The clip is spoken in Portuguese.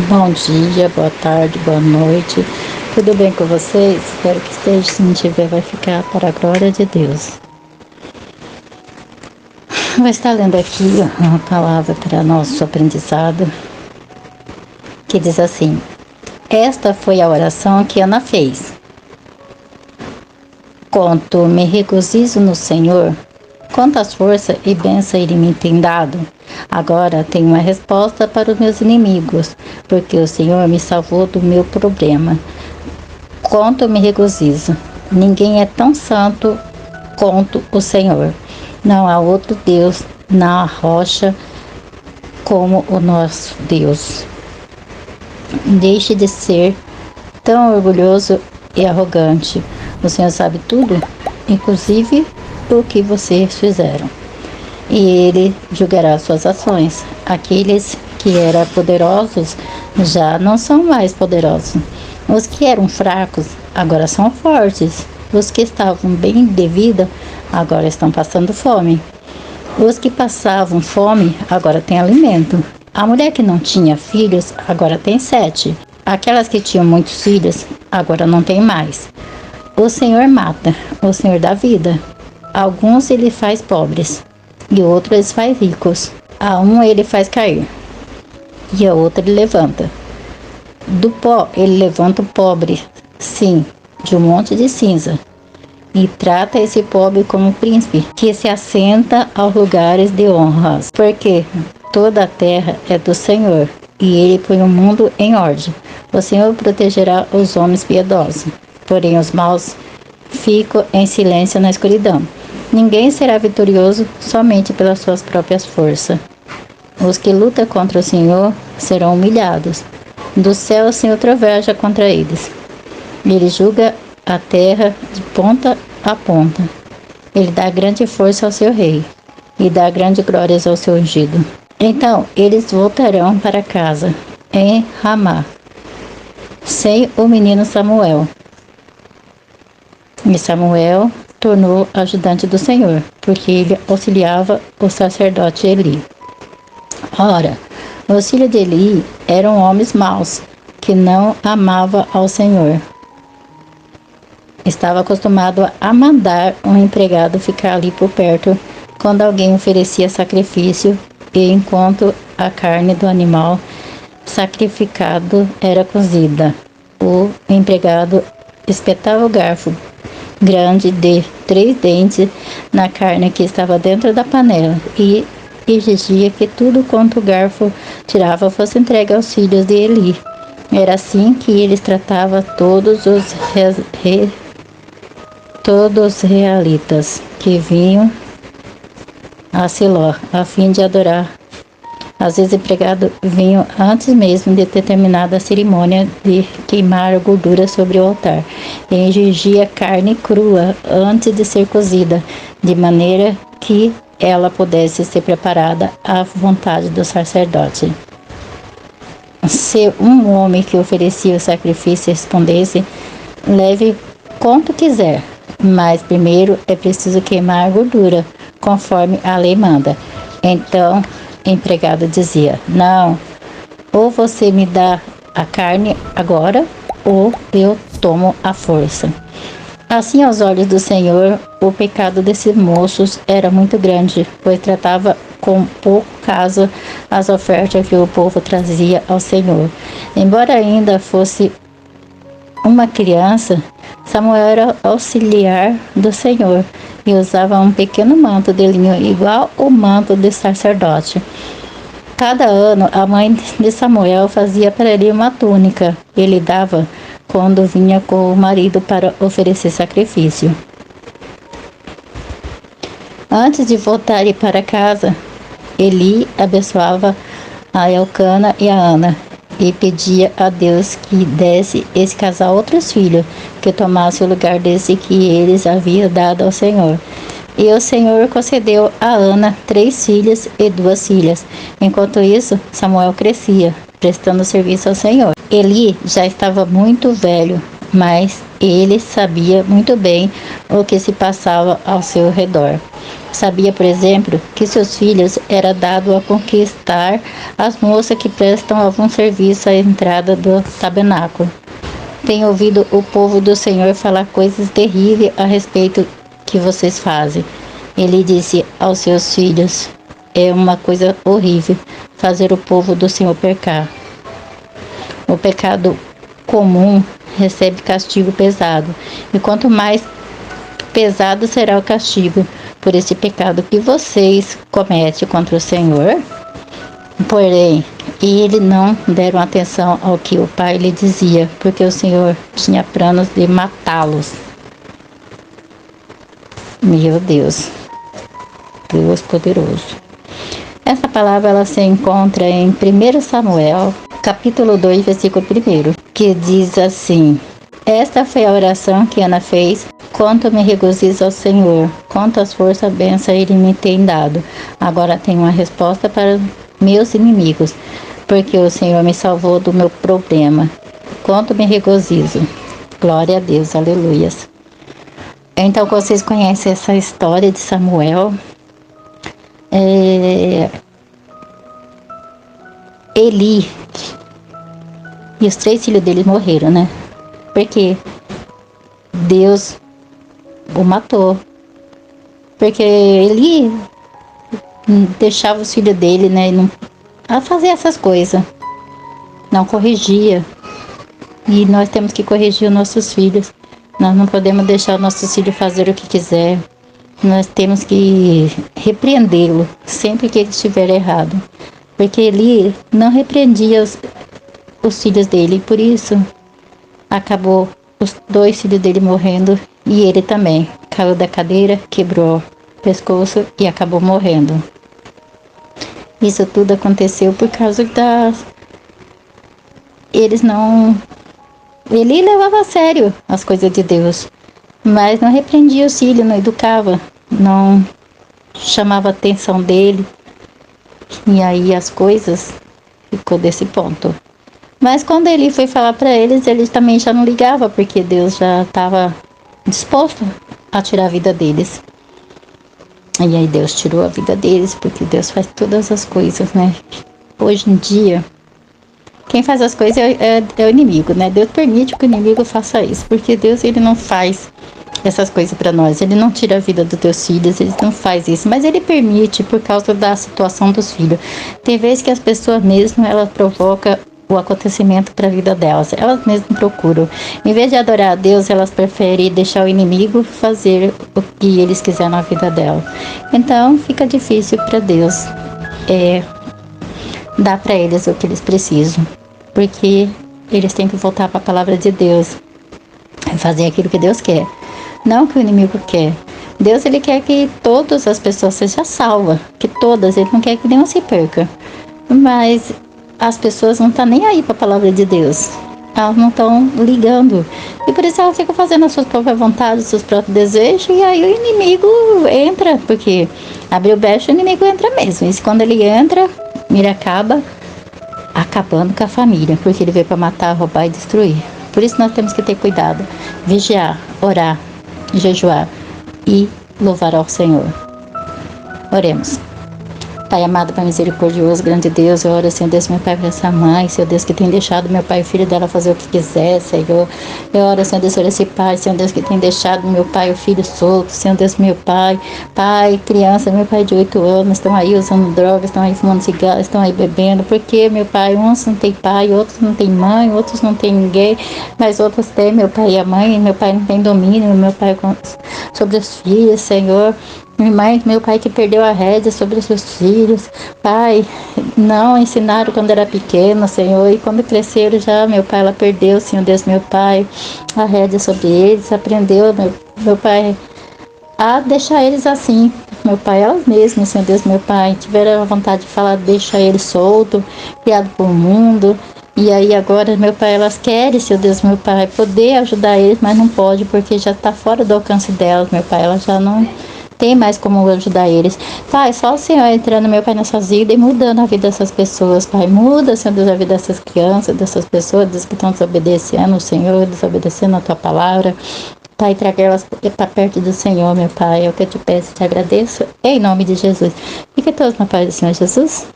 Bom dia, boa tarde, boa noite. Tudo bem com vocês? Espero que esteja. Se não tiver, vai ficar para a glória de Deus. Vou estar lendo aqui uma palavra para nosso aprendizado, que diz assim: esta foi a oração que Ana fez. Quanto me regozijo no Senhor, quantas forças e bênçãos Ele me tem dado. Agora tenho uma resposta para os meus inimigos, porque o Senhor me salvou do meu problema. Quanto me regozijo. Ninguém é tão santo quanto o Senhor. Não há outro Deus na rocha como o nosso Deus. Deixe de ser tão orgulhoso e arrogante. O Senhor sabe tudo, inclusive o que vocês fizeram. E Ele julgará suas ações. Aqueles que eram poderosos já não são mais poderosos. Os que eram fracos agora são fortes. Os que estavam bem de vida agora estão passando fome. Os que passavam fome agora têm alimento. A mulher que não tinha filhos agora tem 7. Aquelas que tinham muitos filhos agora não tem mais. O Senhor mata, o Senhor dá vida. Alguns Ele faz pobres e outros Ele faz ricos. A um Ele faz cair e a outra Ele levanta. Do pó Ele levanta o pobre, sim, de um monte de cinza. E trata esse pobre como príncipe, que se assenta aos lugares de honras. Porque toda a terra é do Senhor, e Ele põe o mundo em ordem. O Senhor protegerá os homens piedosos, porém os maus ficam em silêncio na escuridão. Ninguém será vitorioso somente pelas suas próprias forças. Os que lutam contra o Senhor serão humilhados. Do céu o Senhor troveja contra eles. Ele julga a terra de ponta a ponta. Ele dá grande força ao seu rei e dá grande glória ao seu ungido. Então eles voltarão para casa em Ramá, sem o menino Samuel. E Samuel tornou ajudante do Senhor, porque ele auxiliava o sacerdote Eli. Ora, os filhos de Eli eram homens maus, que não amavam ao Senhor. Estava acostumado a mandar um empregado ficar ali por perto quando alguém oferecia sacrifício e enquanto a carne do animal sacrificado era cozida. O empregado espetava o garfo grande de 3 dentes na carne que estava dentro da panela e exigia que tudo quanto o garfo tirava fosse entregue aos filhos de Eli. Era assim que eles tratavam todos os realitas que vinham a Siló, a fim de adorar. Às vezes, empregados vinham antes mesmo de ter terminado a cerimônia de queimar a gordura sobre o altar, e exigia carne crua antes de ser cozida, de maneira que ela pudesse ser preparada à vontade do sacerdote. Se um homem que oferecia o sacrifício respondesse: leve quanto quiser, mas primeiro é preciso queimar a gordura, conforme a lei manda. Então, o empregado dizia: não, ou você me dá a carne agora, ou eu tomo a força. Assim, aos olhos do Senhor, o pecado desses moços era muito grande, pois tratava com pouco caso as ofertas que o povo trazia ao Senhor. Embora ainda fosse uma criança, Samuel era auxiliar do Senhor e usava um pequeno manto de linho igual ao manto de sacerdote. Cada ano, a mãe de Samuel fazia para ele uma túnica. Ele dava quando vinha com o marido para oferecer sacrifício. Antes de voltarem para casa, Eli abençoava a Elcana e a Ana e pedia a Deus que desse esse casal outros filhos, que tomasse o lugar desse que eles haviam dado ao Senhor. E o Senhor concedeu a Ana 3 filhos e 2 filhas. Enquanto isso, Samuel crescia, prestando serviço ao Senhor. Eli já estava muito velho, mas ele sabia muito bem o que se passava ao seu redor. Sabia, por exemplo, que seus filhos era dado a conquistar as moças que prestam algum serviço à entrada do tabernáculo. Tenho ouvido o povo do Senhor falar coisas terríveis a respeito que vocês fazem. Ele disse aos seus filhos: é uma coisa horrível fazer o povo do Senhor pecar. O pecado comum recebe castigo pesado, e quanto mais pesado será o castigo por esse pecado que vocês cometem contra o Senhor. Porém, eles não deram atenção ao que o pai lhe dizia, porque o Senhor tinha planos de matá-los. Meu Deus, Deus poderoso. Essa palavra ela se encontra em 1 Samuel, capítulo 2, versículo 1, que diz assim: esta foi a oração que Ana fez: quanto me regozijo ao Senhor, quantas forças, bênção Ele me tem dado. Agora tenho uma resposta para meus inimigos, porque o Senhor me salvou do meu problema. Quanto me regozijo. Glória a Deus, aleluias. Então, vocês conhecem essa história de Samuel. Eli e os 3 filhos dele morreram, né? Porque Deus o matou. Porque Eli deixava os filhos dele, né, a fazer essas coisas. Não corrigia. E nós temos que corrigir os nossos filhos. Nós não podemos deixar os nossos filhos fazer o que quiser. Nós temos que repreendê-lo sempre que ele estiver errado. Porque ele não repreendia os filhos dele. Por isso, acabou os 2 filhos dele morrendo. E ele também caiu da cadeira, quebrou o pescoço e acabou morrendo. Isso tudo aconteceu por causa eles não... Ele levava a sério as coisas de Deus, mas não repreendia os filhos, não educava, não chamava a atenção dele. E aí as coisas ficou desse ponto. Mas quando ele foi falar para eles também já não ligavam, porque Deus já estava disposto a tirar a vida deles. E aí Deus tirou a vida deles, porque Deus faz todas as coisas, né? Hoje em dia, quem faz as coisas é o inimigo, né? Deus permite que o inimigo faça isso, porque Deus, ele não faz essas coisas para nós. Ele não tira a vida dos teus filhos, ele não faz isso. Mas ele permite por causa da situação dos filhos. Tem vezes que as pessoas mesmo, elas provocam o acontecimento para a vida delas. Elas mesmas procuram. Em vez de adorar a Deus, elas preferem deixar o inimigo fazer o que eles quiserem na vida dela. Então, fica difícil para Deus dar para eles o que eles precisam. Porque eles têm que voltar para a palavra de Deus. Fazer aquilo que Deus quer. Não o que o inimigo quer. Deus, ele quer que todas as pessoas sejam salvas. Que todas. Ele não quer que nenhuma se perca. Mas as pessoas não estão nem aí para a palavra de Deus. Elas não estão ligando. E por isso elas ficam fazendo as suas próprias vontades, os seus próprios desejos. E aí o inimigo entra. Porque abriu brecha, o inimigo entra mesmo. E quando ele entra, ele acaba acabando com a família. Porque ele veio para matar, roubar e destruir. Por isso nós temos que ter cuidado. Vigiar, orar, jejuar e louvar ao Senhor. Oremos. Pai amado, Pai misericordioso, grande Deus, eu oro, Senhor Deus, meu Pai, para essa mãe, Senhor Deus, que tem deixado meu pai e o filho dela fazer o que quiser, Senhor. Eu oro, Senhor Deus, por esse pai, Senhor Deus, que tem deixado meu pai e o filho solto, Senhor Deus, meu pai, criança, meu pai de 8 anos, estão aí usando drogas, estão aí fumando cigarro, estão aí bebendo, porque, meu pai, uns não tem pai, outros não tem mãe, outros não tem ninguém, mas outros têm meu pai e a mãe, meu pai não tem domínio, meu pai sobre os filhos, Senhor. Minha mãe, meu pai que perdeu a rédea sobre os seus filhos, Pai, não ensinaram quando era pequeno, Senhor, e quando cresceram já, meu pai, ela perdeu, Senhor Deus, meu pai, a rédea sobre eles, aprendeu, meu pai, a deixar eles assim, meu pai, elas mesmas, Senhor Deus, meu pai, tiveram a vontade de falar, deixa eles solto, criado por mundo. E aí agora, meu pai, elas querem, Senhor Deus, meu pai, poder ajudar eles, mas não pode, porque já está fora do alcance delas, meu pai, elas já não tem mais como ajudar eles. Pai, só o Senhor entrando, meu pai, nessas vidas e mudando a vida dessas pessoas, Pai. Muda, Senhor Deus, a vida dessas crianças, dessas pessoas, Deus, que estão desobedecendo o Senhor, desobedecendo a Tua palavra. Pai, traga elas para perto do Senhor, meu Pai. É o que eu te peço e te agradeço. Em nome de Jesus. Fique todos na paz do Senhor Jesus.